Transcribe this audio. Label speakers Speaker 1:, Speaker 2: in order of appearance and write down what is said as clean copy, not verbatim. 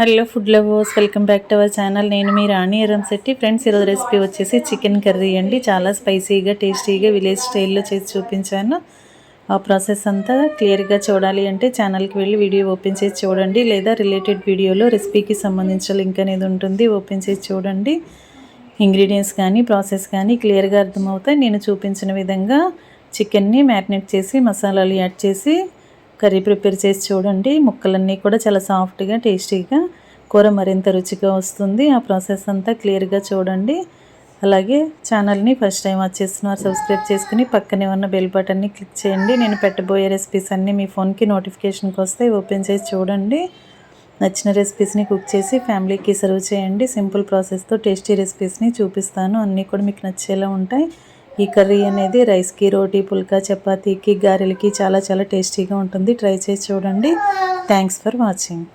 Speaker 1: Hello food lovers, welcome back to our channel. నేను మీ రాణి Eramsetti. Friends, ఈరోజు recipe వచ్చేసి chicken curry అండి. చాలా స్పైసీగా టేస్టీగా విలేజ్ స్టైల్లో చేసి చూపించాను. ఆ ప్రాసెస్ అంతా క్లియర్గా చూడాలి అంటే ఛానల్కి వెళ్ళి వీడియో ఓపెన్ చేసి చూడండి, లేదా రిలేటెడ్ వీడియోలో రెసిపీకి సంబంధించిన లింక్ అనేది ఉంటుంది, ఓపెన్ చేసి చూడండి. ఇంగ్రీడియంట్స్ కానీ ప్రాసెస్ కానీ క్లియర్గా అర్థమవుతాయి. నేను చూపించిన విధంగా చికెన్ని మ్యారినేట్ చేసి మసాలాలు యాడ్ చేసి కర్రీ ప్రిపేర్ చేసి చూడండి. ముక్కలన్నీ కూడా చాలా సాఫ్ట్గా టేస్టీగా, కూర మరింత రుచిగా వస్తుంది. ఆ ప్రాసెస్ అంతా క్లియర్గా చూడండి. అలాగే ఛానల్ని ఫస్ట్ టైం వాచ్ చేస్తున్నారు సబ్స్క్రైబ్ చేసుకుని పక్కనే ఉన్న బెల్ బటన్ని క్లిక్ చేయండి. నేను పెట్టబోయే రెసిపీస్ అన్నీ మీ ఫోన్కి నోటిఫికేషన్కి వస్తాయి, ఓపెన్ చేసి చూడండి. నచ్చిన రెసిపీస్ని కుక్ చేసి ఫ్యామిలీకి సర్వ్ చేయండి. సింపుల్ ప్రాసెస్తో టేస్టీ రెసిపీస్ని చూపిస్తాను, అన్నీ కూడా మీకు నచ్చేలా ఉంటాయి. ఈ కర్రీ అనేది రైస్కి, రోటీ, పుల్కా, చపాతీకి, గారెలకి చాలా చాలా టేస్టీగా ఉంటుంది. ట్రై చేసి చూడండి. Thanks for watching.